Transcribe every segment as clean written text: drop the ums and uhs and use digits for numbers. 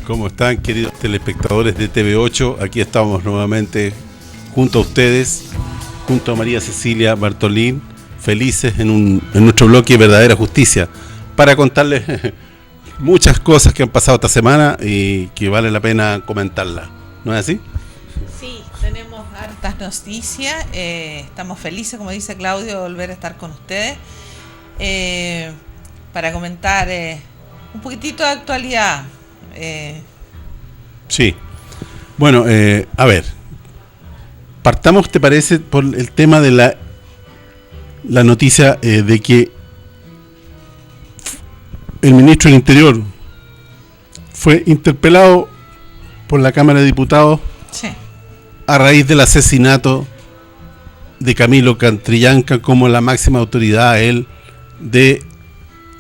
¿Cómo están, queridos telespectadores de TV8? Aquí estamos nuevamente junto a ustedes, junto a María Cecilia Bartolín, felices en nuestro bloque Verdadera Justicia, para contarles muchas cosas que han pasado esta semana y que vale la pena comentarlas. ¿No es así? Sí, tenemos hartas noticias, estamos felices, como dice Claudio, de volver a estar con ustedes para comentar un poquitito de actualidad. Sí. Bueno, a ver, partamos, ¿te parece?, por el tema de la noticia de que el ministro del Interior fue interpelado por la Cámara de Diputados, sí, a raíz del asesinato de Camilo Catrillanca como la máxima autoridad a él de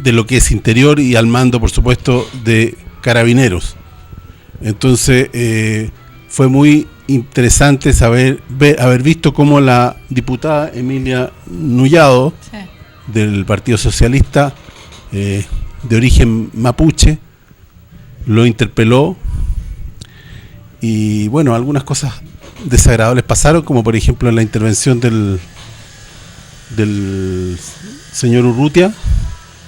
lo que es Interior y al mando, por supuesto, de Carabineros. Entonces fue muy interesante haber visto cómo la diputada Emilia Nullado, sí, del Partido Socialista de origen mapuche, lo interpeló y bueno, algunas cosas desagradables pasaron, como por ejemplo la intervención del señor Urrutia,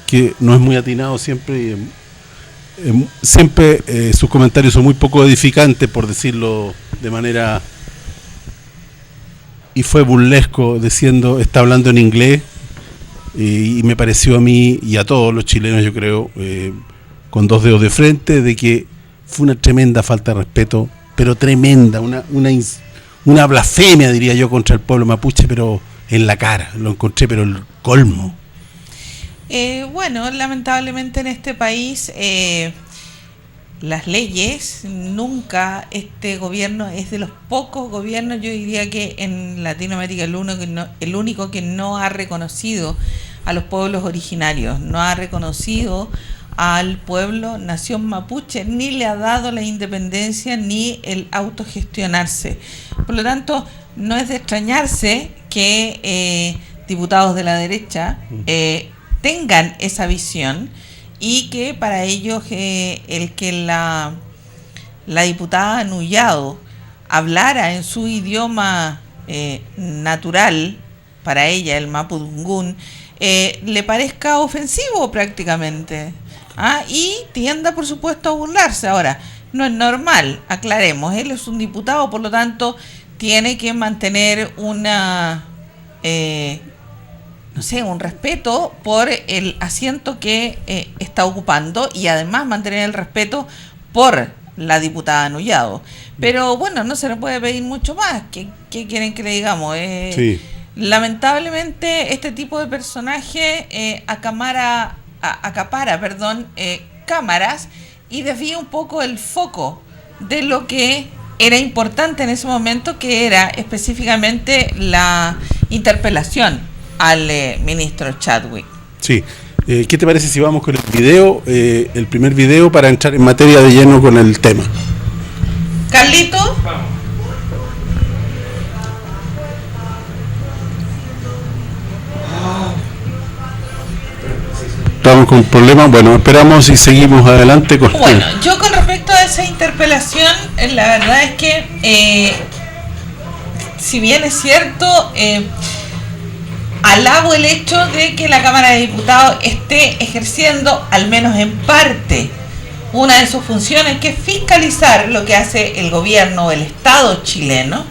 que no es muy atinado siempre y sus comentarios son muy poco edificantes, por decirlo de manera, y fue burlesco, está hablando en inglés, y me pareció a mí y a todos los chilenos, yo creo, con dos dedos de frente, de que fue una tremenda falta de respeto, pero tremenda, una blasfemia, diría yo, contra el pueblo mapuche, pero en la cara, lo encontré, pero el colmo. Bueno, lamentablemente en este país las leyes, nunca este gobierno es de los pocos gobiernos, yo diría que en Latinoamérica el único que no ha reconocido a los pueblos originarios, no ha reconocido al pueblo nación mapuche, ni le ha dado la independencia ni el autogestionarse. Por lo tanto, no es de extrañarse que diputados de la derecha tengan esa visión y que para ellos el que la diputada Nullado hablara en su idioma natural, para ella el mapudungún, le parezca ofensivo prácticamente, y tienda por supuesto a burlarse. Ahora, no es normal, aclaremos, él es un diputado, por lo tanto tiene que mantener una un respeto por el asiento que está ocupando y además mantener el respeto por la diputada Nullado. Pero bueno, no se le puede pedir mucho más. ¿Qué quieren que le digamos? Sí. Lamentablemente este tipo de personaje acapara cámaras y desvía un poco el foco de lo que era importante en ese momento, que era específicamente la interpelación al ministro Chadwick. Sí. ¿Qué te parece si vamos con el video, el primer video, para entrar en materia de lleno con el tema? Carlito. Vamos. Estamos con problemas, bueno, esperamos y seguimos adelante con... Bueno, yo con respecto a esa interpelación, la verdad es que si bien es cierto, alabo el hecho de que la Cámara de Diputados esté ejerciendo, al menos en parte, una de sus funciones, que es fiscalizar lo que hace el gobierno o el Estado chileno,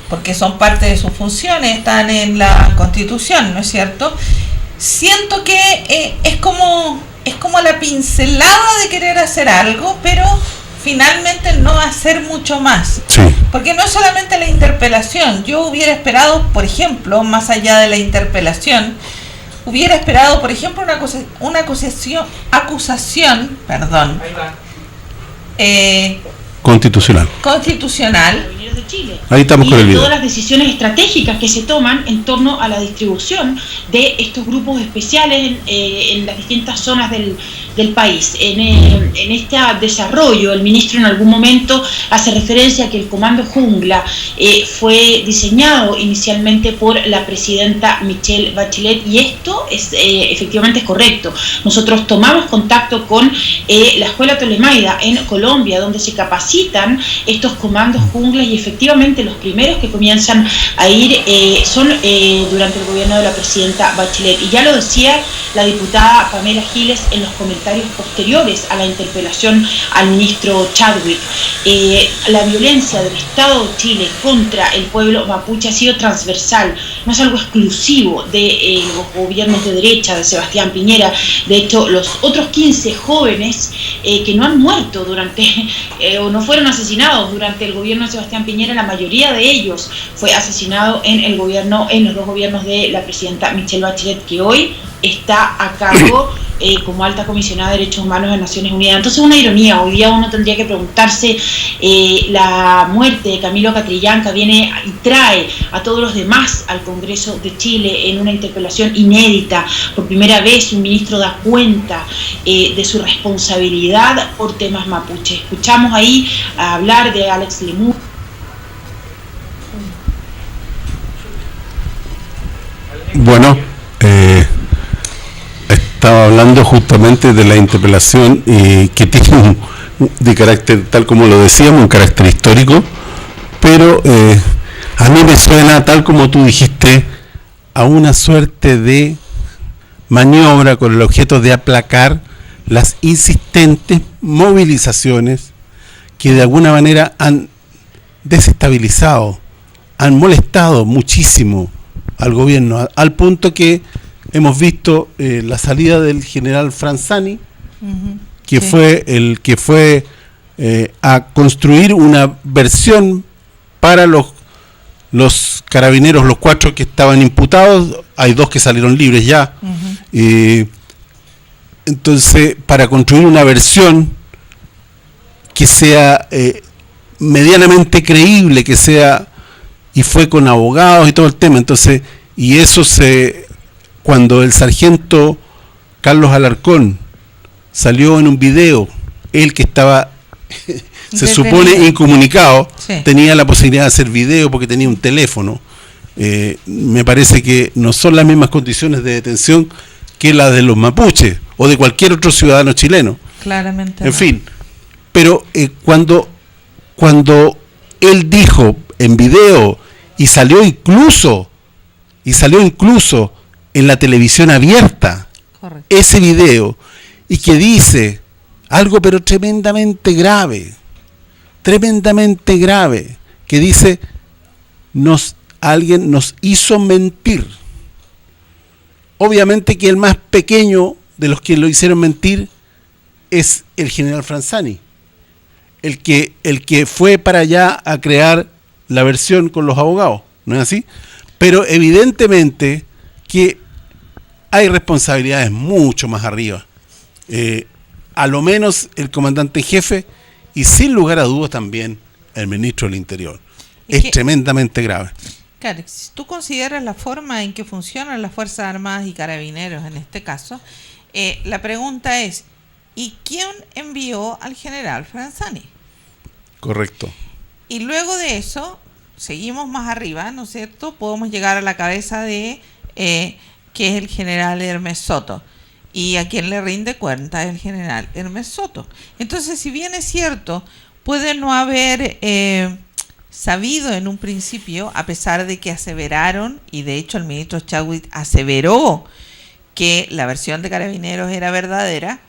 porque son parte de sus funciones, están en la Constitución, ¿no es cierto? Siento que es como la pincelada de querer hacer algo, pero finalmente no hacer mucho más. Sí. Porque no es solamente la interpelación. Yo hubiera esperado, por ejemplo, más allá de la interpelación, hubiera esperado, por ejemplo, una acusación, constitucional, de Chile. Ahí estamos con el video. Todas las decisiones estratégicas que se toman en torno a la distribución de estos grupos especiales en las distintas zonas del país. En este desarrollo, el ministro en algún momento hace referencia a que el Comando Jungla fue diseñado inicialmente por la presidenta Michelle Bachelet, y esto efectivamente es correcto. Nosotros tomamos contacto con la Escuela Tolemaida en Colombia, donde se capacitan estos comandos junglas, y efectivamente los primeros que comienzan a ir son durante el gobierno de la presidenta Bachelet. Y ya lo decía la diputada Pamela Giles en los comentarios posteriores a la interpelación al ministro Chadwick. La violencia del Estado de Chile contra el pueblo mapuche ha sido transversal, no es algo exclusivo de los gobiernos de derecha, de Sebastián Piñera. De hecho, los otros 15 jóvenes que no han muerto durante o no fueron asesinados durante el gobierno de Sebastián Piñera, la mayoría de ellos fue asesinado en los dos gobiernos de la presidenta Michelle Bachelet, que hoy está a cargo como alta comisionada de Derechos Humanos de Naciones Unidas. Entonces, una ironía, hoy día uno tendría que preguntarse, la muerte de Camilo Catrillanca viene y trae a todos los demás al Congreso de Chile en una interpelación inédita. Por primera vez un ministro da cuenta de su responsabilidad por temas mapuche. Escuchamos ahí hablar de Alex Lemur. Bueno, estaba hablando justamente de la interpelación que tiene de carácter, tal como lo decíamos, un carácter histórico, pero a mí me suena, tal como tú dijiste, a una suerte de maniobra con el objeto de aplacar las insistentes movilizaciones que de alguna manera han desestabilizado, han molestado muchísimo al gobierno, al punto que hemos visto la salida del general Franzani, que sí, fue el que fue a construir una versión para los carabineros, los 4 que estaban imputados. Hay 2 que salieron libres ya. Entonces, para construir una versión que sea medianamente creíble, que sea, y fue con abogados y todo el tema. Entonces, y eso cuando el sargento Carlos Alarcón salió en un video, él que estaba se supone incomunicado, sí, tenía la posibilidad de hacer video porque tenía un teléfono. Me parece que no son las mismas condiciones de detención que las de los mapuches o de cualquier otro ciudadano chileno. Claramente. En fin, pero cuando él dijo en video y salió incluso en la televisión abierta, correcto, ese video, y que dice algo pero tremendamente grave, que dice: alguien nos hizo mentir. Obviamente que el más pequeño de los que lo hicieron mentir es el general Franzani, el que fue para allá a crear la versión con los abogados, ¿no es así? Pero evidentemente que hay responsabilidades mucho más arriba. A lo menos el comandante en jefe, y sin lugar a dudas también el ministro del Interior. Es tremendamente grave. Claro, si tú consideras la forma en que funcionan las Fuerzas Armadas y Carabineros en este caso, la pregunta es: ¿y quién envió al general Franzani? Correcto. Y luego de eso, seguimos más arriba, ¿no es cierto? Podemos llegar a la cabeza de que es el general Hermes Soto. Y a quien le rinde cuenta es el general Hermes Soto. Entonces, si bien es cierto, puede no haber sabido en un principio, a pesar de que aseveraron, y de hecho el ministro Chadwick aseveró que la versión de Carabineros era verdadera,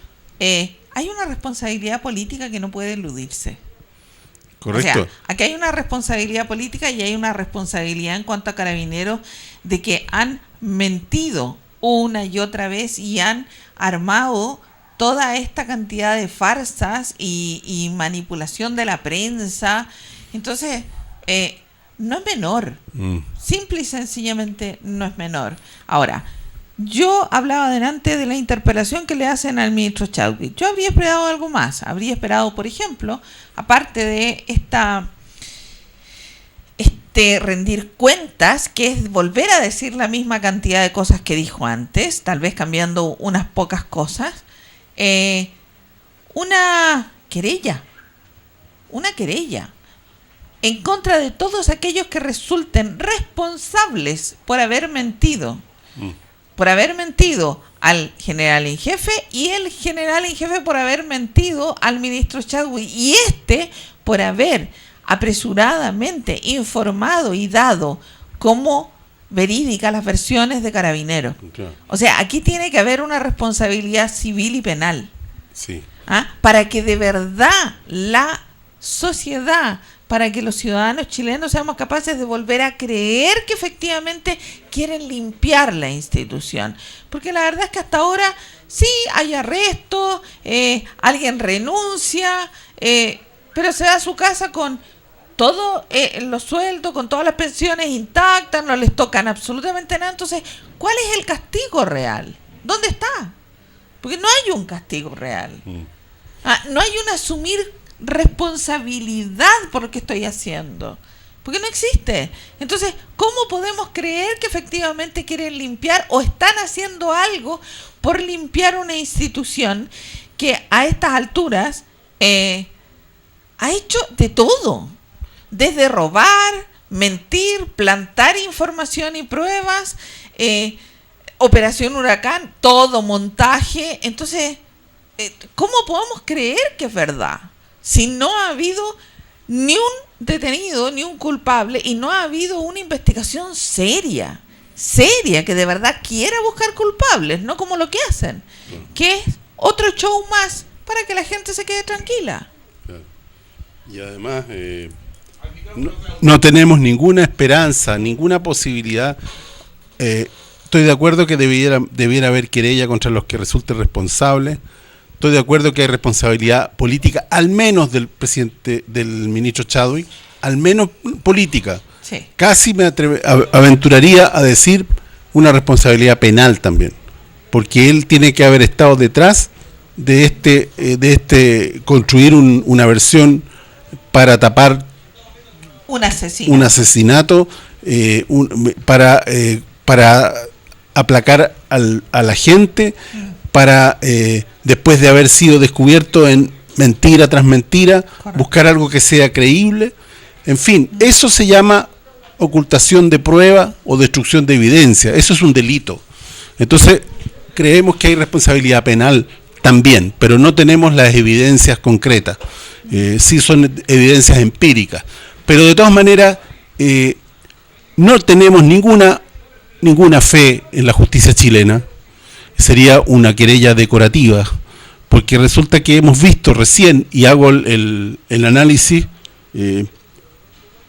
hay una responsabilidad política que no puede eludirse. Correcto. O sea, aquí hay una responsabilidad política y hay una responsabilidad en cuanto a Carabineros de que han mentido una y otra vez y han armado toda esta cantidad de farsas y manipulación de la prensa. Entonces, no es menor. Simple y sencillamente no es menor. Ahora, yo hablaba delante de la interpelación que le hacen al ministro Chadwick. Yo habría esperado algo más. Habría esperado, por ejemplo, aparte de de rendir cuentas, que es volver a decir la misma cantidad de cosas que dijo antes, tal vez cambiando unas pocas cosas, una querella en contra de todos aquellos que resulten responsables por haber mentido. Por haber mentido al general en jefe, y el general en jefe por haber mentido al ministro Chadwick, y por haber apresuradamente informado y dado como verídicas las versiones de Carabineros. Claro. O sea, aquí tiene que haber una responsabilidad civil y penal. Sí. Para que de verdad la sociedad, para que los ciudadanos chilenos seamos capaces de volver a creer que efectivamente quieren limpiar la institución. Porque la verdad es que hasta ahora sí hay arrestos, alguien renuncia, pero se va a su casa con todos los sueldos, con todas las pensiones intactas, no les tocan absolutamente nada. Entonces, ¿cuál es el castigo real? ¿Dónde está? Porque no hay un castigo real. No hay un asumir responsabilidad por lo que estoy haciendo, porque no existe. Entonces, ¿cómo podemos creer que efectivamente quieren limpiar o están haciendo algo por limpiar una institución que a estas alturas ha hecho de todo, desde robar, mentir, plantar información y pruebas, Operación Huracán, todo montaje? Entonces, ¿cómo podemos creer que es verdad si no ha habido ni un detenido, ni un culpable, y no ha habido una investigación seria, que de verdad quiera buscar culpables, no como lo que hacen, que es otro show más para que la gente se quede tranquila? Claro. Y además no tenemos ninguna esperanza, ninguna posibilidad. Estoy de acuerdo que debiera haber querella contra los que resulten responsables. Estoy de acuerdo que hay responsabilidad política, al menos del presidente, del ministro Chadwick, al menos política. Sí. Casi me aventuraría a decir una responsabilidad penal también, porque él tiene que haber estado detrás de construir una versión para tapar un asesinato, para aplacar a la gente, para después de haber sido descubierto en mentira tras mentira, correcto, buscar algo que sea creíble. En fin, eso se llama ocultación de prueba o destrucción de evidencia. Eso es un delito. Entonces, creemos que hay responsabilidad penal también, pero no tenemos las evidencias concretas. Sí son evidencias empíricas. Pero de todas maneras, no tenemos ninguna fe en la justicia chilena. Sería una querella decorativa, porque resulta que hemos visto recién, y hago el análisis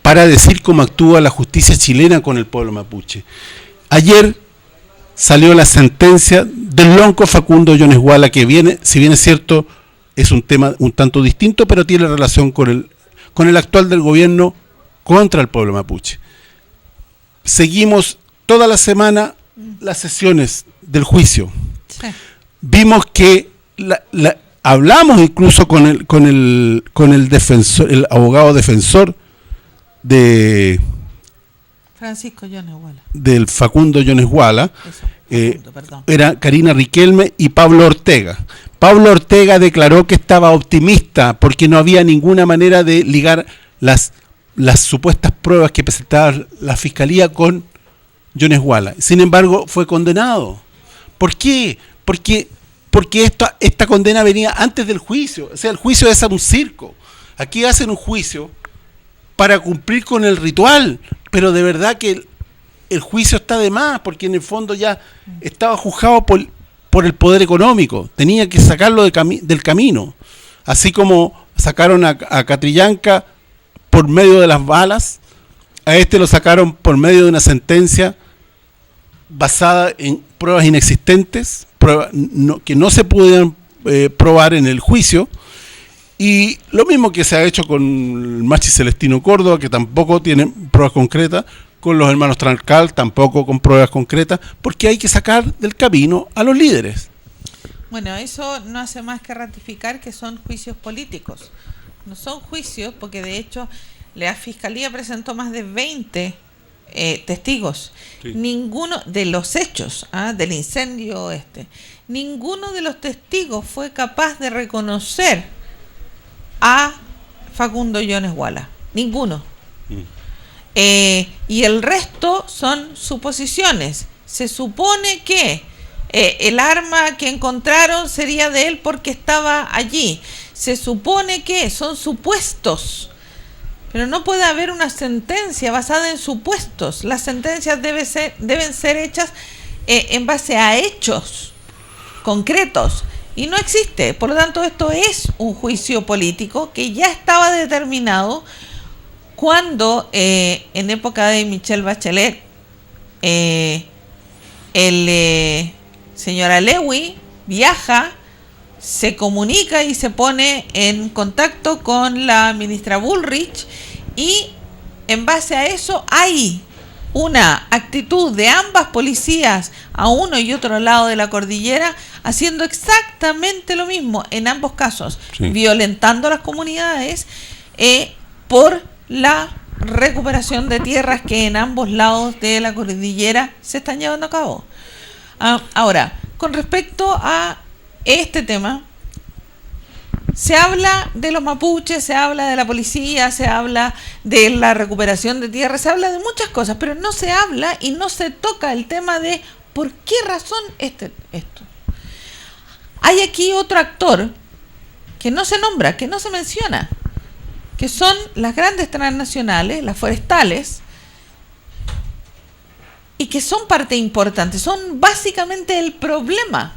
para decir cómo actúa la justicia chilena con el pueblo mapuche. Ayer salió la sentencia del lonco Facundo Yones Huala, que viene, si bien es cierto, es un tema un tanto distinto, pero tiene relación con el actual del gobierno contra el pueblo mapuche. Seguimos toda la semana las sesiones del juicio. Sí. Vimos que hablamos incluso con el defensor, el abogado defensor de Francisco Yones Huala, del Facundo Yones Huala, era Karina Riquelme y Pablo Ortega. Pablo Ortega declaró que estaba optimista porque no había ninguna manera de ligar las supuestas pruebas que presentaba la fiscalía con Yones Huala. Sin embargo, fue condenado. ¿Por qué? Porque esta condena venía antes del juicio. O sea, el juicio es un circo. Aquí hacen un juicio para cumplir con el ritual, pero de verdad que el juicio está de más, porque en el fondo ya estaba juzgado por el poder económico. Tenía que sacarlo del camino. Así como sacaron a Catrillanca por medio de las balas, a este lo sacaron por medio de una sentencia basada en pruebas inexistentes, pruebas que no se pudieron probar en el juicio, y lo mismo que se ha hecho con el Machi Celestino Córdoba, que tampoco tiene pruebas concretas, con los hermanos Trancal tampoco con pruebas concretas, porque hay que sacar del camino a los líderes. Bueno, eso no hace más que ratificar que son juicios políticos. No son juicios, porque de hecho la Fiscalía presentó más de 20 testigos. Sí. Ninguno de los hechos del incendio ninguno de los testigos fue capaz de reconocer a Facundo Yones Wala. Ninguno. Y el resto son suposiciones. Se supone que el arma que encontraron sería de él porque estaba allí. Se supone que son supuestos. Pero no puede haber una sentencia basada en supuestos. Las sentencias deben ser hechas en base a hechos concretos. Y no existe. Por lo tanto, esto es un juicio político que ya estaba determinado cuando, en época de Michelle Bachelet, el señor Alewi viaja, se comunica y se pone en contacto con la ministra Bullrich, y en base a eso hay una actitud de ambas policías a uno y otro lado de la cordillera haciendo exactamente lo mismo en ambos casos, sí, violentando las comunidades por la recuperación de tierras que en ambos lados de la cordillera se están llevando a cabo. Ahora, con respecto a este tema, se habla de los mapuches, se habla de la policía, se habla de la recuperación de tierras, se habla de muchas cosas, pero no se habla y no se toca el tema de por qué razón esto. Hay aquí otro actor que no se nombra, que no se menciona, que son las grandes transnacionales, las forestales, y que son parte importante, son básicamente el problema.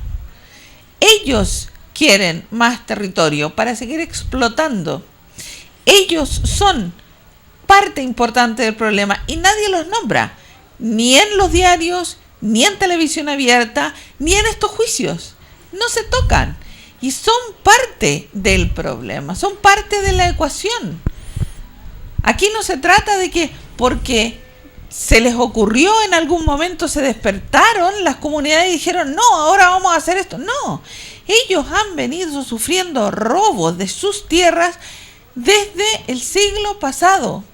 Ellos quieren más territorio para seguir explotando. Ellos son parte importante del problema y nadie los nombra, ni en los diarios, ni en televisión abierta, ni en estos juicios. No se tocan y son parte del problema, son parte de la ecuación. Aquí no se trata de que porque se les ocurrió en algún momento, se despertaron las comunidades y dijeron, no, ahora vamos a hacer esto. No, ellos han venido sufriendo robos de sus tierras desde el siglo pasado,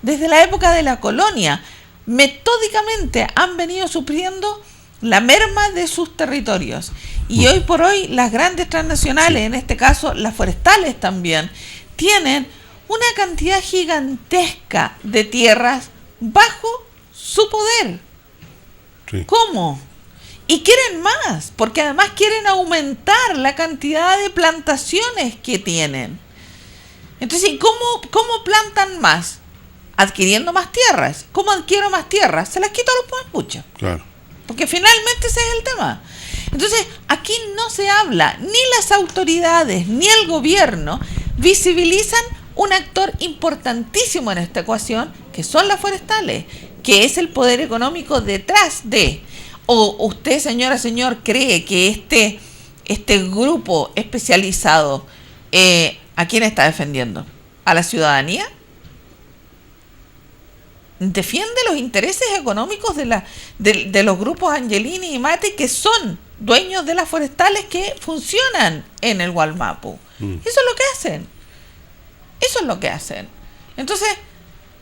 desde la época de la colonia. Metódicamente han venido sufriendo la merma de sus territorios. Y hoy por hoy las grandes transnacionales, en este caso las forestales también, tienen una cantidad gigantesca de tierras bajo su poder. sí. ¿Cómo? Y quieren más, porque además quieren aumentar la cantidad de plantaciones que tienen. Entonces, ¿cómo plantan más? Adquiriendo más tierras. ¿Cómo adquiero más tierras? Se las quito a los mapuches. Claro. Porque finalmente ese es el tema. Entonces, aquí no se habla, ni las autoridades, ni el gobierno visibilizan un actor importantísimo en esta ecuación, que son las forestales, que es el poder económico detrás de. ¿O usted, señora, señor, cree que este grupo especializado a quién está defendiendo? ¿A la ciudadanía? Defiende los intereses económicos de los grupos Angelini y Mate, que son dueños de las forestales que funcionan en el Gualmapu. Eso es lo que hacen. Eso es lo que hacen. Entonces,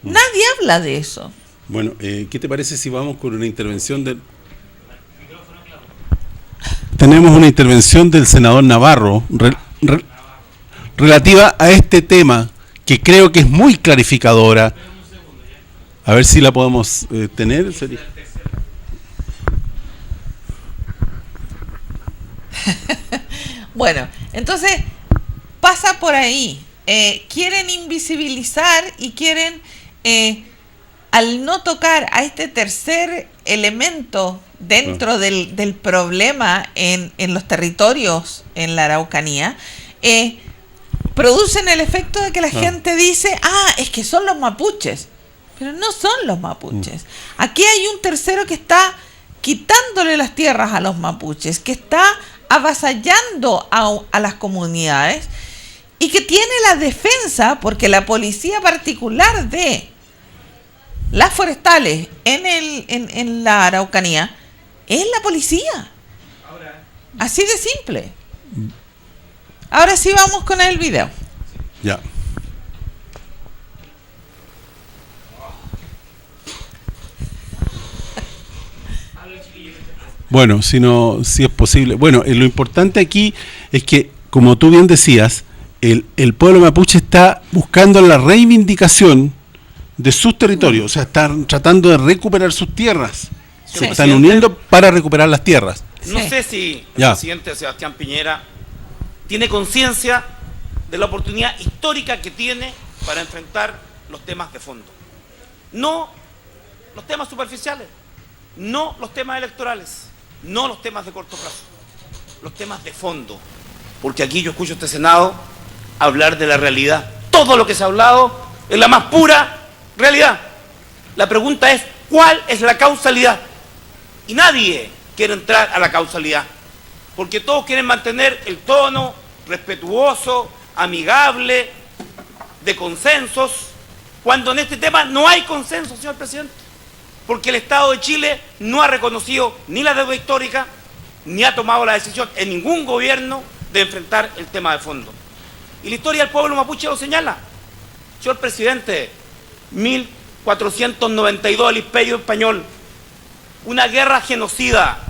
nadie habla de eso. Bueno, ¿qué te parece si vamos con una intervención del... Tenemos una intervención del senador Navarro relativa a este tema, que creo que es muy clarificadora. A ver si la podemos tener. Bueno, entonces pasa por ahí. Quieren invisibilizar y quieren, al no tocar a este tercer elemento dentro del problema en los territorios en la Araucanía, producen el efecto de que la gente dice, es que son los mapuches. Pero no son los mapuches. Aquí hay un tercero que está quitándole las tierras a los mapuches, que está avasallando a las comunidades y que tiene la defensa, porque la policía particular de las forestales en la Araucanía es la policía. Así de simple. Ahora sí vamos con el video. Ya. Bueno, si es posible. Bueno, lo importante aquí es que, como tú bien decías, el pueblo mapuche está buscando la reivindicación de sus territorios, o sea, están tratando de recuperar sus tierras. Sí. Se están uniendo para recuperar las tierras. No Sí. sé si el Ya. presidente Sebastián Piñera tiene conciencia de la oportunidad histórica que tiene para enfrentar los temas de fondo. No los temas superficiales, no los temas electorales, no los temas de corto plazo, los temas de fondo. Porque aquí yo escucho a este Senado hablar de la realidad. Todo lo que se ha hablado es la más pura realidad. La pregunta es, ¿cuál es la causalidad? Y nadie quiere entrar a la causalidad, porque todos quieren mantener el tono respetuoso, amigable, de consensos, cuando en este tema no hay consenso, señor presidente, porque el Estado de Chile no ha reconocido ni la deuda histórica, ni ha tomado la decisión en ningún gobierno de enfrentar el tema de fondo. Y la historia del pueblo mapuche lo señala. Señor presidente, 1492 el Imperio Español, una guerra genocida.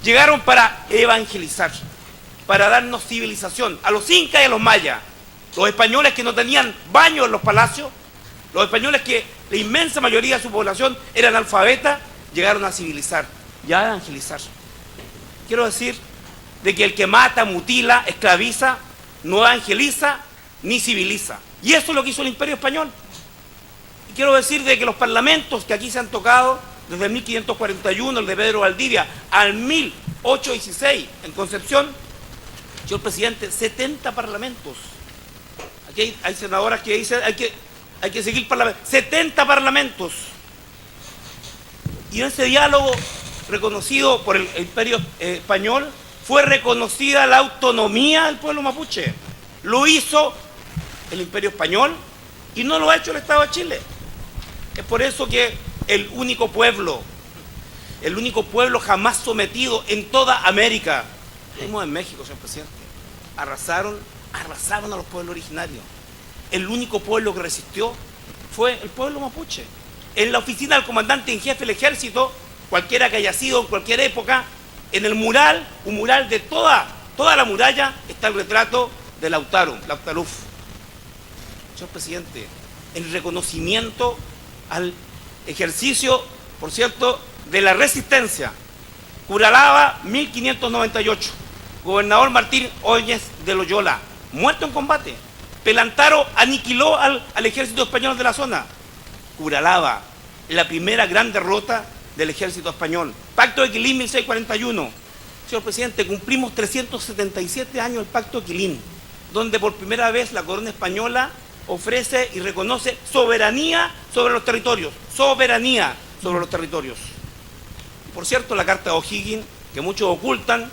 Llegaron para evangelizar, para darnos civilización, a los incas y a los mayas. Los españoles que no tenían baño en los palacios, los españoles que la inmensa mayoría de su población eran analfabetas, llegaron a civilizar y a evangelizar. Quiero decir de que el que mata, mutila, esclaviza, no evangeliza ni civiliza. Y eso es lo que hizo el Imperio Español. Y quiero decir de que los parlamentos que aquí se han tocado, desde el 1541, el de Pedro Valdivia, al 1816 en Concepción, señor presidente, 70 parlamentos. Aquí hay senadoras que dicen hay que seguir parlamentos. 70 parlamentos. Y en ese diálogo reconocido por el Imperio Español, fue reconocida la autonomía del pueblo mapuche. Lo hizo el Imperio Español y no lo ha hecho el Estado de Chile. Es por eso que el único pueblo jamás sometido en toda América, como en México, señor presidente, arrasaron a los pueblos originarios. El único pueblo que resistió fue el pueblo mapuche. En la oficina del comandante en jefe del ejército, cualquiera que haya sido en cualquier época, en el mural, un mural de toda la muralla, está el retrato de Lautaro, Lautaruf. Señor presidente, el reconocimiento al ejercicio, por cierto, de la resistencia. Curalaba, 1598. Gobernador Martín Óñez de Loyola, muerto en combate. Pelantaro aniquiló al ejército español de la zona. Curalaba, la primera gran derrota del ejército español. Pacto de Quilín, 1641. Señor presidente, cumplimos 377 años del Pacto de Quilín, donde por primera vez la corona española ofrece y reconoce soberanía sobre los territorios. Soberanía sobre los territorios. Por cierto, la Carta de O'Higgins, que muchos ocultan,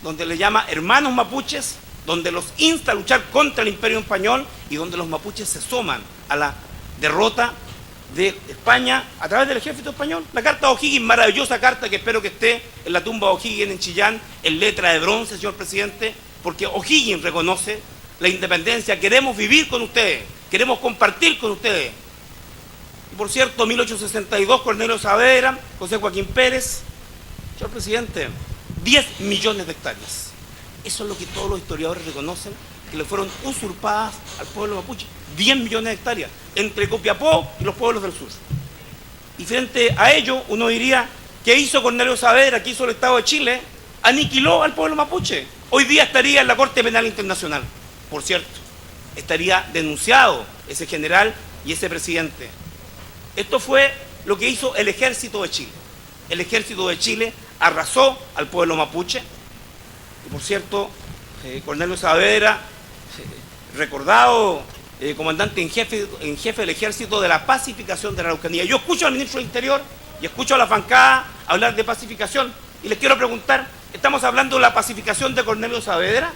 donde le llama hermanos mapuches, donde los insta a luchar contra el Imperio Español y donde los mapuches se suman a la derrota de España a través del ejército español. La Carta de O'Higgins, maravillosa carta que espero que esté en la tumba de O'Higgins en Chillán, en letra de bronce, señor presidente, porque O'Higgins reconoce la independencia. Queremos vivir con ustedes, queremos compartir con ustedes. Y por cierto, 1862, Cornelio Saavedra, José Joaquín Pérez, señor presidente, 10 millones de hectáreas. Eso es lo que todos los historiadores reconocen, que le fueron usurpadas al pueblo mapuche. 10 millones de hectáreas, entre Copiapó y los pueblos del sur. Y frente a ello, uno diría, ¿qué hizo Cornelio Saavedra? ¿Qué hizo el Estado de Chile? Aniquiló al pueblo mapuche. Hoy día estaría en la Corte Penal Internacional. Por cierto, estaría denunciado ese general y ese presidente. Esto fue lo que hizo el Ejército de Chile. El Ejército de Chile arrasó al pueblo mapuche. Y por cierto, Cornelio Saavedra, recordado comandante en jefe del Ejército de la pacificación de la Araucanía. Yo escucho al ministro del Interior y escucho a la bancada hablar de pacificación y les quiero preguntar, ¿estamos hablando de la pacificación de Cornelio Saavedra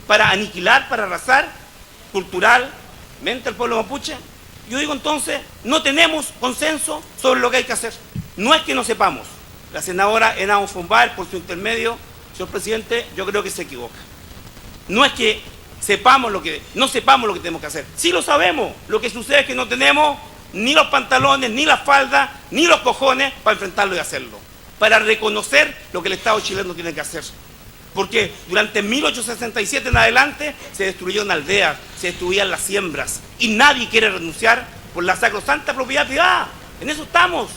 para aniquilar, para arrasar culturalmente al pueblo mapuche? Yo digo entonces, no tenemos consenso sobre lo que hay que hacer. No es que no sepamos. La senadora Henao Fombal, por su intermedio, señor presidente, yo creo que se equivoca. No es que no sepamos lo que tenemos que hacer. Sí lo sabemos. Lo que sucede es que no tenemos ni los pantalones, ni las faldas, ni los cojones para enfrentarlo y hacerlo. para reconocer lo que el Estado chileno tiene que hacer. Porque durante 1867 en adelante se destruyeron aldeas, se destruían las siembras, y nadie quiere renunciar por la sacrosanta propiedad privada. En eso estamos.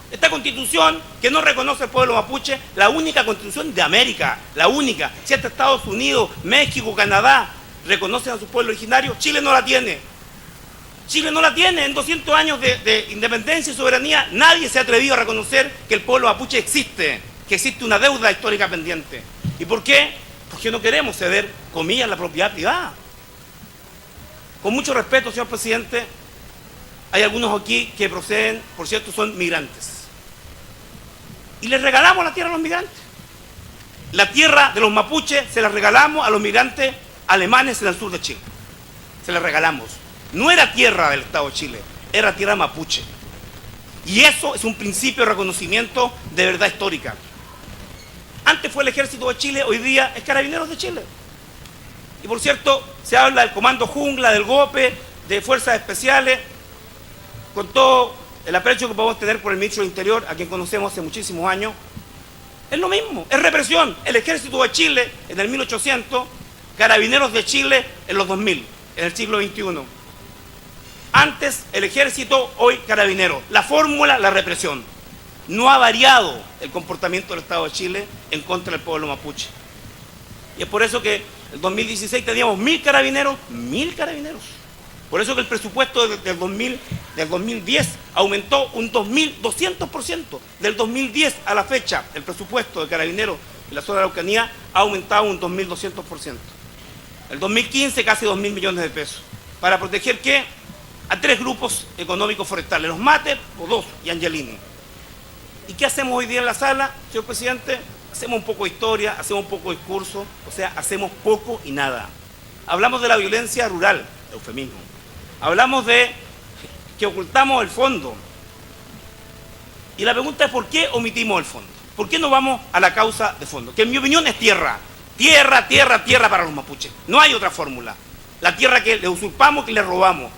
Esta constitución que no reconoce al pueblo mapuche, la única constitución de América, la única. Si hasta Estados Unidos, México, Canadá reconocen a su pueblo originario, Chile no la tiene. Chile no la tiene. En 200 años de independencia y soberanía, nadie se ha atrevido a reconocer que el pueblo mapuche existe, que existe una deuda histórica pendiente. ¿Y por qué? Porque no queremos ceder, comillas, la propiedad privada. Con mucho respeto, señor presidente, hay algunos aquí que proceden, por cierto, son migrantes. Y les regalamos la tierra a los migrantes. La tierra de los mapuches se la regalamos a los migrantes alemanes en el sur de Chile. Se la regalamos. No era tierra del Estado de Chile, era tierra mapuche. Y eso es un principio de reconocimiento de verdad histórica. Antes fue el Ejército de Chile, hoy día es Carabineros de Chile. Y por cierto, se habla del Comando Jungla, del GOPE, de Fuerzas Especiales, con todo el aprecio que podemos tener por el ministro del Interior, a quien conocemos hace muchísimos años. Es lo mismo, es represión. El Ejército de Chile en el 1800, Carabineros de Chile en los 2000, en el siglo XXI. Antes el Ejército, hoy Carabineros. La fórmula, la represión. No ha variado el comportamiento del Estado de Chile en contra del pueblo mapuche. Y es por eso que en 2016 teníamos 1000 carabineros, 1000 carabineros. Por eso que el presupuesto del 2010 aumentó un 2200%. Del 2010 a la fecha, el presupuesto de carabineros en la zona de Araucanía ha aumentado un 2200%. El 2015 casi 2.000 millones de pesos. ¿Para proteger qué? A 3 grupos económicos forestales, los Mate, Podós y Angelini. ¿Y qué hacemos hoy día en la sala, señor presidente? Hacemos un poco de historia, hacemos un poco de discurso, o sea, hacemos poco y nada. Hablamos de la violencia rural, eufemismo. Hablamos de que ocultamos el fondo. Y la pregunta es ¿por qué omitimos el fondo? ¿Por qué no vamos a la causa de fondo? Que en mi opinión es tierra. Tierra, tierra, tierra para los mapuches. No hay otra fórmula. La tierra que le usurpamos, que le robamos.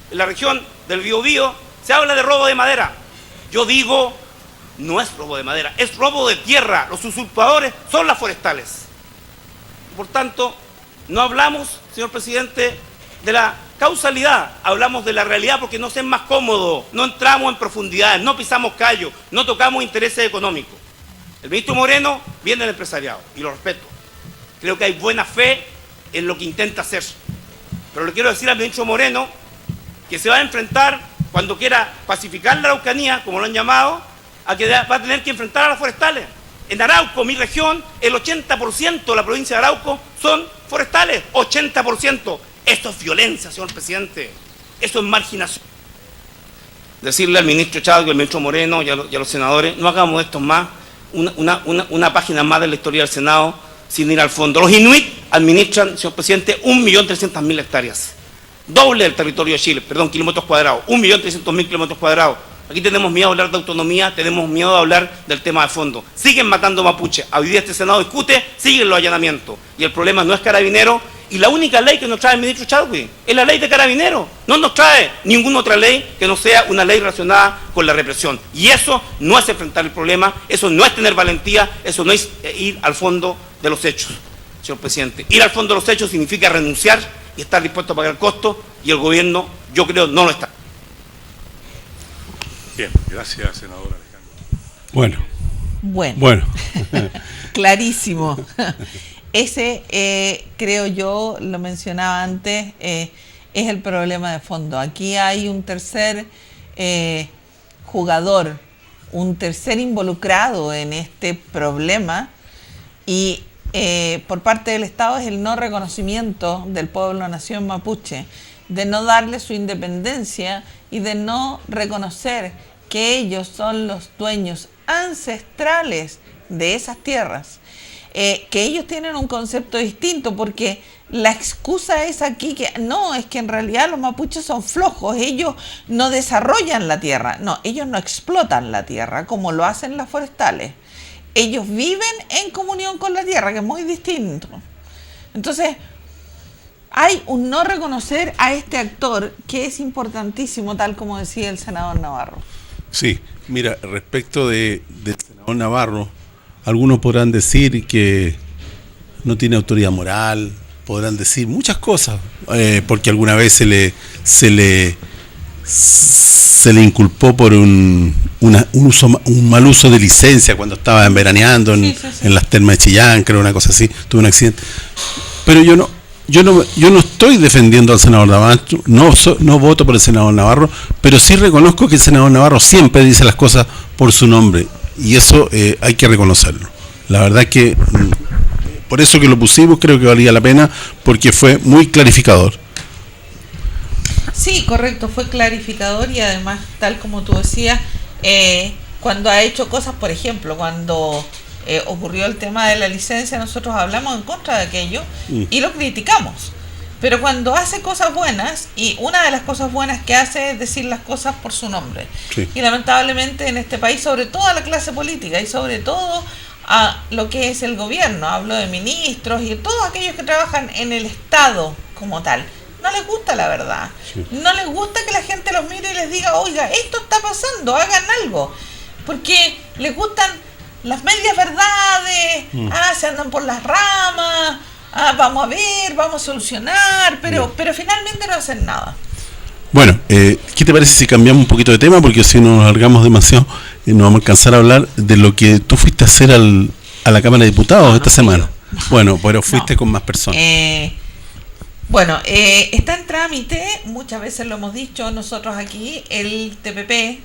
En la región del Biobío se habla de robo de madera. Yo digo, no es robo de madera, es robo de tierra. Los usurpadores son las forestales. Por tanto, no hablamos, señor presidente, de la causalidad, hablamos de la realidad porque nos es más cómodo, no entramos en profundidad, no pisamos callo, no tocamos intereses económicos. El ministro Moreno viene del empresariado y lo respeto. Creo que hay buena fe en lo que intenta hacer. Pero le quiero decir al ministro Moreno que se va a enfrentar, cuando quiera pacificar la Araucanía, como lo han llamado, a que va a tener que enfrentar a las forestales. En Arauco, mi región, el 80% de la provincia de Arauco son forestales, 80%. Esto es violencia, señor presidente. Eso es marginación. Decirle al ministro Chávez, al ministro Moreno y a los senadores, no hagamos esto más, una página más de la historia del Senado sin ir al fondo. Los inuit administran, señor presidente, 1.300.000 hectáreas. Doble del territorio de Chile, perdón, kilómetros cuadrados, 1.300.000 kilómetros cuadrados. Aquí tenemos miedo a hablar de autonomía, tenemos miedo a hablar del tema de fondo. Siguen matando mapuche. Hoy día este Senado discute, siguen los allanamientos. Y el problema no es Carabineros. Y la única ley que nos trae el ministro Chadwick es la ley de Carabineros. No nos trae ninguna otra ley que no sea una ley relacionada con la represión. Y eso no es enfrentar el problema, eso no es tener valentía, eso no es ir al fondo de los hechos, señor presidente. Ir al fondo de los hechos significa renunciar y estar dispuesto a pagar el costo, y el gobierno, yo creo, no lo está. Bien, gracias, senadora Alejandro. Bueno. Clarísimo. Ese, creo yo, lo mencionaba antes, es el problema de fondo. Aquí hay un tercer jugador, un tercer involucrado en este problema, y por parte del Estado es el no reconocimiento del pueblo-nación mapuche, de no darle su independencia y de no reconocer que ellos son los dueños ancestrales de esas tierras. Que ellos tienen un concepto distinto, porque la excusa es aquí que no, es que en realidad los mapuches son flojos, ellos no desarrollan la tierra, no, ellos no explotan la tierra como lo hacen las forestales, ellos viven en comunión con la tierra, que es muy distinto. Entonces hay un no reconocer a este actor que es importantísimo, tal como decía el senador Navarro. Sí, mira, respecto del senador Navarro, algunos podrán decir que no tiene autoridad moral, podrán decir muchas cosas, porque alguna vez se le inculpó por un mal uso de licencia cuando estaba veraneando en las termas de Chillán, creo, una cosa así, tuvo un accidente. Pero yo no estoy defendiendo al senador Navarro, no voto por el senador Navarro, pero sí reconozco que el senador Navarro siempre dice las cosas por su nombre, y eso hay que reconocerlo. La verdad es que por eso que lo pusimos, creo que valía la pena, porque fue muy clarificador. Sí, correcto, fue clarificador y además, tal como tú decías, cuando ha hecho cosas, por ejemplo, cuando ocurrió el tema de la licencia, nosotros hablamos en contra de aquello y lo criticamos. Pero cuando hace cosas buenas, y una de las cosas buenas que hace es decir las cosas por su nombre. Sí. Y lamentablemente en este país, sobre todo a la clase política y sobre todo a lo que es el gobierno, hablo de ministros y de todos aquellos que trabajan en el Estado como tal, no les gusta la verdad. Sí. No les gusta que la gente los mire y les diga, oiga, esto está pasando, hagan algo. Porque les gustan las medias verdades, se andan por las ramas, vamos a ver, vamos a solucionar, pero finalmente no hacen nada. Bueno, ¿qué te parece si cambiamos un poquito de tema? Porque si nos alargamos demasiado, no vamos a alcanzar a hablar de lo que tú fuiste a hacer a la Cámara de Diputados esta semana. Bueno, pero fuiste con más personas. Bueno, está en trámite, muchas veces lo hemos dicho nosotros aquí, el TPP,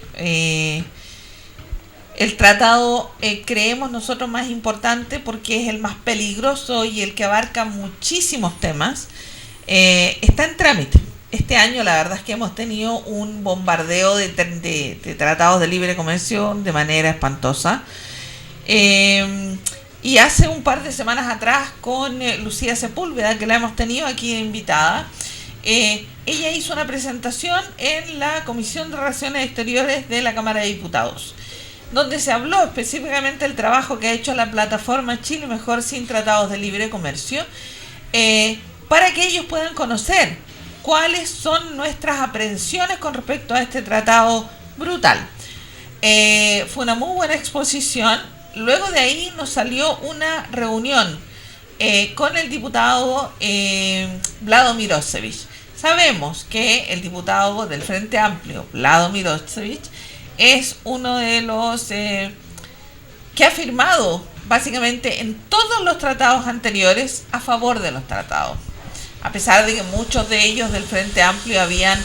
el tratado creemos nosotros más importante porque es el más peligroso y el que abarca muchísimos temas, está en trámite. Este año la verdad es que hemos tenido un bombardeo de tratados de libre comercio de manera espantosa. Y hace un par de semanas atrás con Lucía Sepúlveda, que la hemos tenido aquí invitada, ella hizo una presentación en la Comisión de Relaciones Exteriores de la Cámara de Diputados, donde se habló específicamente del trabajo que ha hecho la plataforma Chile Mejor sin Tratados de Libre Comercio, para que ellos puedan conocer cuáles son nuestras aprehensiones con respecto a este tratado brutal. Fue una muy buena exposición. Luego de ahí nos salió una reunión con el diputado Vlado Mirosevic. Sabemos que el diputado del Frente Amplio, Vlado Mirosevic, es uno de los que ha firmado básicamente en todos los tratados anteriores a favor de los tratados. A pesar de que muchos de ellos del Frente Amplio habían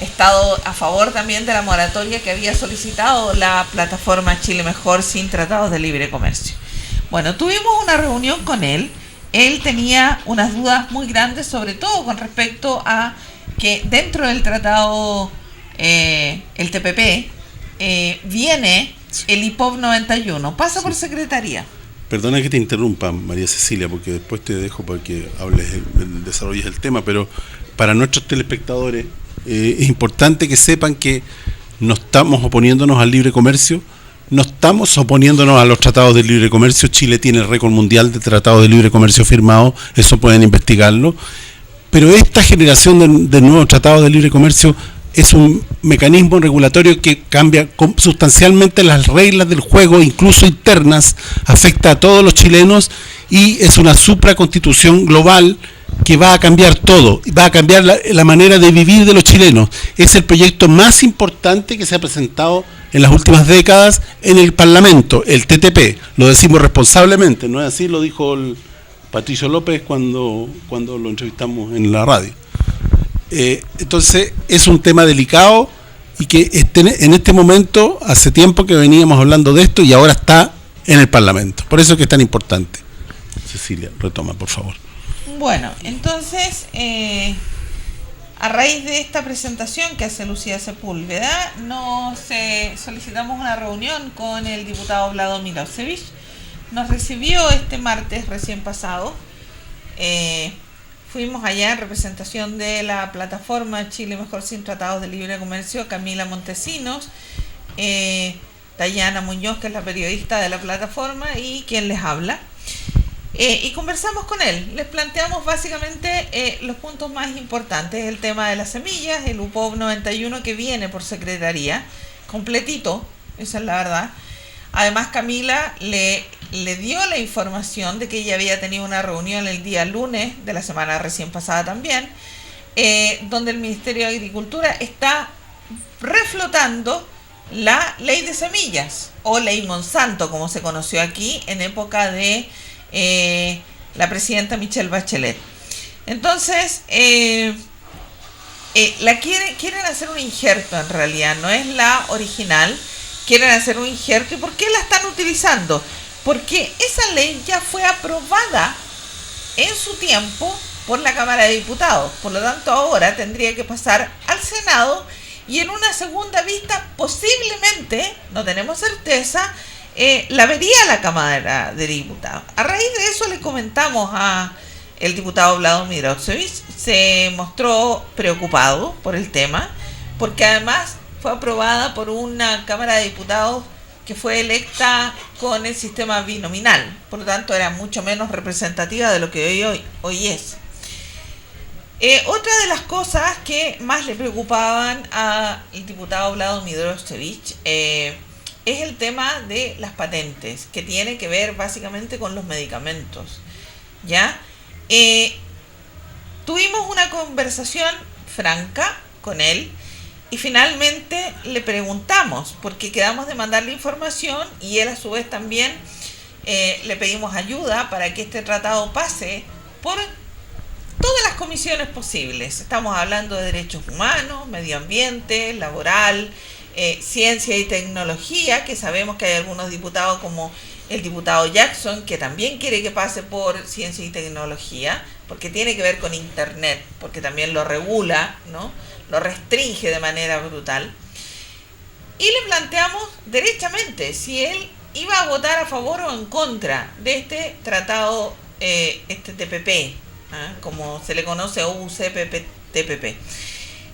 estado a favor también de la moratoria que había solicitado la plataforma Chile Mejor sin Tratados de Libre Comercio. Bueno, tuvimos una reunión con él. Él tenía unas dudas muy grandes, sobre todo con respecto a que dentro del tratado, el TPP, viene el IPOV 91, pasa por secretaría. Perdona que te interrumpa, María Cecilia, porque después te dejo para que hables, desarrolles el tema, pero para nuestros telespectadores es importante que sepan que no estamos oponiéndonos al libre comercio, no estamos oponiéndonos a los tratados de libre comercio. Chile tiene el récord mundial de tratados de libre comercio firmados, eso pueden investigarlo, pero esta generación de nuevos tratados de libre comercio es un mecanismo regulatorio que cambia sustancialmente las reglas del juego, incluso internas, afecta a todos los chilenos y es una supraconstitución global que va a cambiar todo, va a cambiar la manera de vivir de los chilenos. Es el proyecto más importante que se ha presentado en las últimas décadas en el Parlamento, el TTP, lo decimos responsablemente, no es así, lo dijo el Patricio López cuando lo entrevistamos en la radio. Entonces es un tema delicado y que en este momento, hace tiempo que veníamos hablando de esto y ahora está en el Parlamento. Por eso es que es tan importante. Cecilia, retoma, por favor. Bueno, entonces, a raíz de esta presentación que hace Lucía Sepúlveda, solicitamos una reunión con el diputado Vlado Mirosevic. Nos recibió este martes recién pasado. Fuimos allá en representación de la plataforma Chile Mejor sin Tratados de Libre Comercio, Camila Montesinos, Dayana Muñoz, que es la periodista de la plataforma, y quien les habla. Y conversamos con él. Les planteamos básicamente los puntos más importantes: el tema de las semillas, el UPOV 91 que viene por secretaría, completito, esa es la verdad. Además, Camila le dio la información de que ella había tenido una reunión el día lunes de la semana recién pasada también, donde el Ministerio de Agricultura está reflotando la ley de semillas, o ley Monsanto, como se conoció aquí en época de la presidenta Michelle Bachelet. Entonces, quieren hacer un injerto, en realidad, no es la original. Quieren hacer un injerto. ¿Y por qué la están utilizando? Porque esa ley ya fue aprobada en su tiempo por la Cámara de Diputados. Por lo tanto, ahora tendría que pasar al Senado y en una segunda vista, posiblemente, no tenemos certeza, la vería la Cámara de Diputados. A raíz de eso le comentamos a el diputado Vladimir Mirosevic. Se mostró preocupado por el tema, porque además fue aprobada por una Cámara de Diputados que fue electa con el sistema binominal, por lo tanto era mucho menos representativa de lo que hoy es. Otra de las cosas que más le preocupaban al diputado Vladimir Mirosevic es el tema de las patentes, que tiene que ver básicamente con los medicamentos, ¿ya? Tuvimos una conversación franca con él y finalmente le preguntamos, porque quedamos de mandarle información y él a su vez también le pedimos ayuda para que este tratado pase por todas las comisiones posibles. Estamos hablando de derechos humanos, medio ambiente, laboral, ciencia y tecnología, que sabemos que hay algunos diputados como el diputado Jackson, que también quiere que pase por ciencia y tecnología, porque tiene que ver con Internet, porque también lo regula, ¿no? Lo restringe de manera brutal. Y le planteamos derechamente si él iba a votar a favor o en contra de este tratado, este TPP, como se le conoce, UCPP-TPP.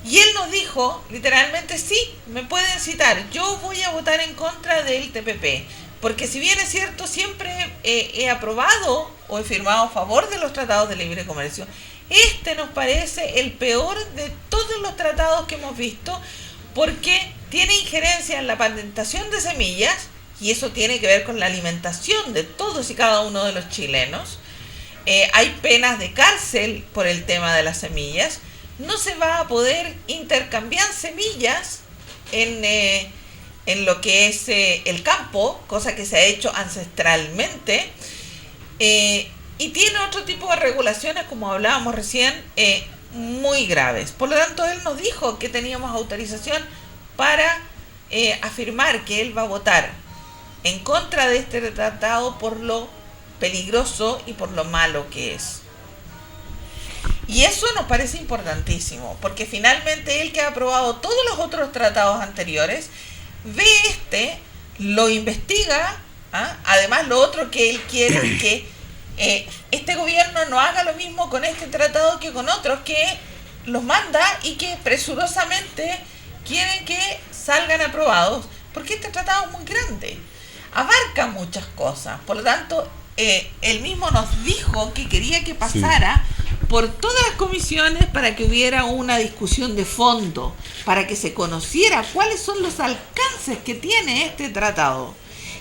Y él nos dijo, literalmente, sí, me pueden citar, yo voy a votar en contra del TPP, porque si bien es cierto, siempre he aprobado o he firmado a favor de los tratados de libre comercio, este nos parece el peor de todos los tratados que hemos visto, porque tiene injerencia en la patentación de semillas, y eso tiene que ver con la alimentación de todos y cada uno de los chilenos. Hay penas de cárcel por el tema de las semillas. No se va a poder intercambiar semillas en lo que es el campo, cosa que se ha hecho ancestralmente, y tiene otro tipo de regulaciones, como hablábamos recién, muy graves. Por lo tanto, él nos dijo que teníamos autorización para afirmar que él va a votar en contra de este tratado por lo peligroso y por lo malo que es. Y eso nos parece importantísimo, porque finalmente él, que ha aprobado todos los otros tratados anteriores, ve lo investiga, además lo otro que él quiere es que este gobierno no haga lo mismo con este tratado que con otros, que los manda y que presurosamente quieren que salgan aprobados, porque este tratado es muy grande, abarca muchas cosas. Por lo tanto, él mismo nos dijo que quería que pasara por todas las comisiones para que hubiera una discusión de fondo, para que se conociera cuáles son los alcances que tiene este tratado.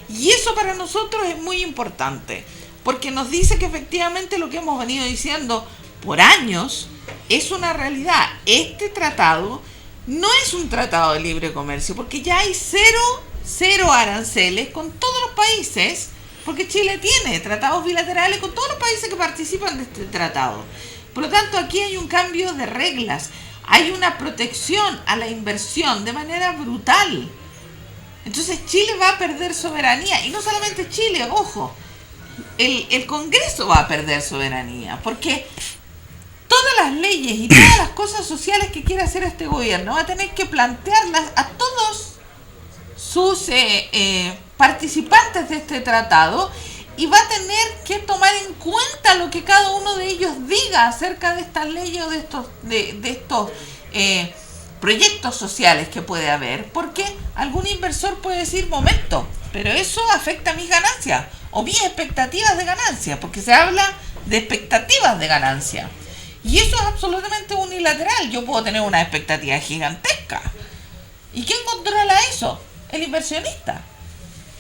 Y eso para nosotros es muy importante, porque nos dice que efectivamente lo que hemos venido diciendo por años es una realidad. Este tratado no es un tratado de libre comercio, porque ya hay cero aranceles con todos los países, porque Chile tiene tratados bilaterales con todos los países que participan de este tratado. Por lo tanto, aquí hay un cambio de reglas, hay una protección a la inversión de manera brutal. Entonces Chile va a perder soberanía, y no solamente Chile, ojo, el Congreso va a perder soberanía, porque todas las leyes y todas las cosas sociales que quiere hacer este gobierno va a tener que plantearlas a todos sus participantes de este tratado, y va a tener que tomar en cuenta lo que cada uno de ellos diga acerca de estas leyes o de estos proyectos sociales que puede haber, porque algún inversor puede decir, momento, pero eso afecta a mis ganancias o mis expectativas de ganancia, porque se habla de expectativas de ganancia, y eso es absolutamente unilateral. Yo puedo tener una expectativa gigantesca, ¿y quién controla eso? el inversionista.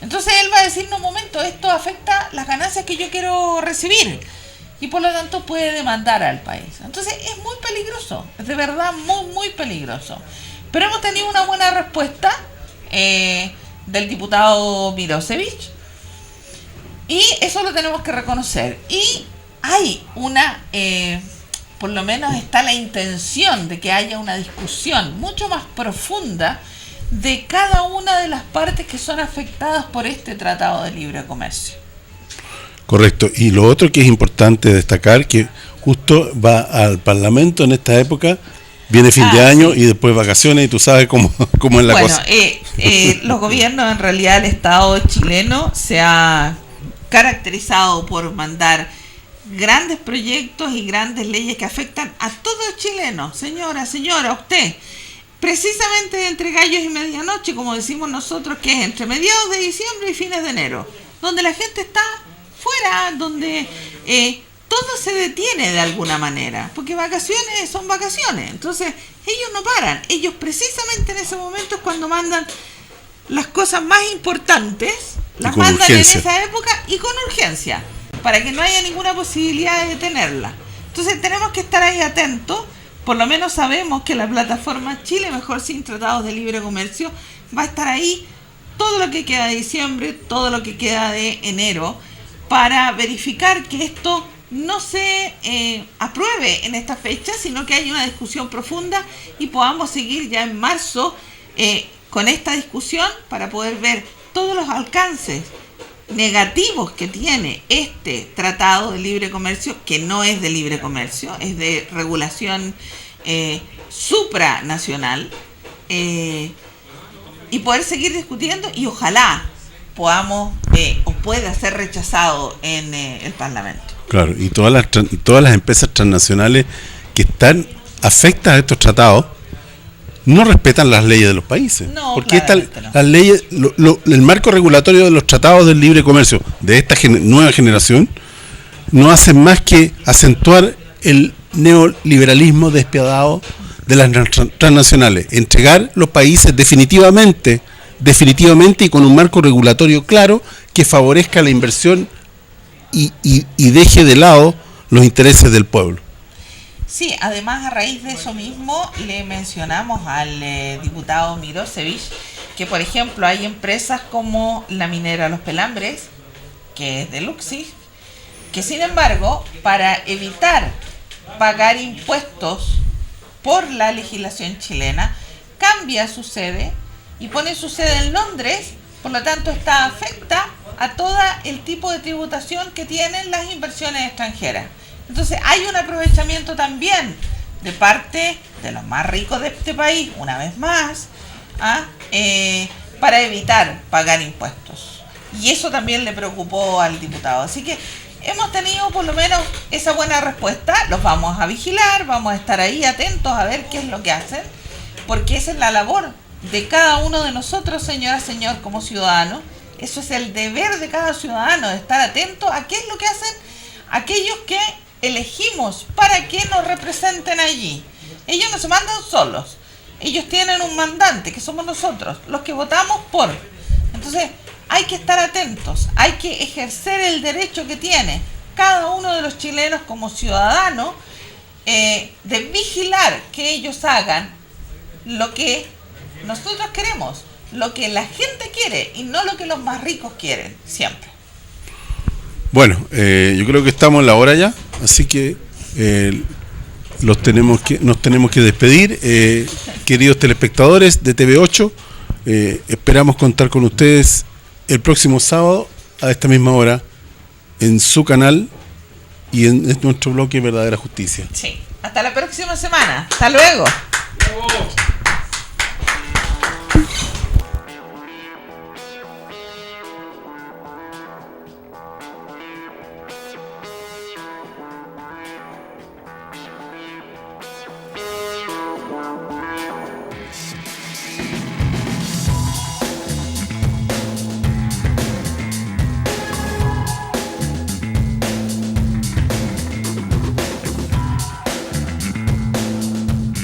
Entonces él va a decir, no, un momento, esto afecta las ganancias que yo quiero recibir. Y por lo tanto puede demandar al país. Entonces es muy peligroso, es de verdad muy, muy peligroso. Pero hemos tenido una buena respuesta del diputado Mirosevic. Y eso lo tenemos que reconocer. Y hay una, por lo menos está la intención de que haya una discusión mucho más profunda de cada una de las partes que son afectadas por este Tratado de Libre Comercio. Correcto. Y lo otro que es importante destacar, que justo va al Parlamento en esta época, viene fin de año y después vacaciones, y tú sabes cómo es la cosa. Los gobiernos, en realidad el Estado chileno se ha caracterizado por mandar grandes proyectos y grandes leyes que afectan a todo el chileno. Señora, usted, precisamente entre gallos y medianoche, como decimos nosotros, que es entre mediados de diciembre y fines de enero, donde la gente está fuera, donde todo se detiene de alguna manera, porque vacaciones son vacaciones. Entonces ellos no paran, ellos precisamente en ese momento es cuando mandan las cosas más importantes, las mandan urgencia. En esa época y con urgencia, para que no haya ninguna posibilidad de detenerla. Entonces tenemos que estar ahí atentos. Por lo menos sabemos que la plataforma Chile Mejor sin Tratados de Libre Comercio va a estar ahí todo lo que queda de diciembre, todo lo que queda de enero, para verificar que esto no se apruebe en esta fecha, sino que haya una discusión profunda y podamos seguir ya en marzo con esta discusión para poder ver todos los alcances negativos que tiene este Tratado de Libre Comercio, que no es de libre comercio, es de regulación supranacional, y poder seguir discutiendo, y ojalá podamos o pueda ser rechazado en el Parlamento. Claro, y todas las empresas transnacionales que están afectas a estos tratados no respetan las leyes de los países, no, porque las leyes, el marco regulatorio de los tratados del libre comercio de esta nueva generación no hacen más que acentuar el neoliberalismo despiadado de las transnacionales, entregar los países definitivamente y con un marco regulatorio claro que favorezca la inversión y deje de lado los intereses del pueblo. Sí, además a raíz de eso mismo le mencionamos al diputado Mirosevic que, por ejemplo, hay empresas como la minera Los Pelambres, que es de Luxig, que sin embargo, para evitar pagar impuestos por la legislación chilena, cambia su sede y pone su sede en Londres, por lo tanto está afecta a todo el tipo de tributación que tienen las inversiones extranjeras. Entonces hay un aprovechamiento también de parte de los más ricos de este país, una vez más, para evitar pagar impuestos. Y eso también le preocupó al diputado. Así que hemos tenido por lo menos esa buena respuesta. Los vamos a vigilar, vamos a estar ahí atentos a ver qué es lo que hacen, porque esa es la labor de cada uno de nosotros, señora, señor, como ciudadano. Eso es el deber de cada ciudadano, de estar atento a qué es lo que hacen aquellos que elegimos para que nos representen allí. Ellos no se mandan solos, ellos tienen un mandante, que somos nosotros, los que votamos por. Entonces hay que estar atentos, hay que ejercer el derecho que tiene cada uno de los chilenos como ciudadano, de vigilar que ellos hagan lo que nosotros queremos, lo que la gente quiere y no lo que los más ricos quieren, siempre. Bueno, yo creo que estamos en la hora ya, así que nos tenemos que despedir. Queridos telespectadores de TV8, esperamos contar con ustedes el próximo sábado a esta misma hora en su canal y en nuestro bloque Verdadera Justicia. Sí, hasta la próxima semana. Hasta luego.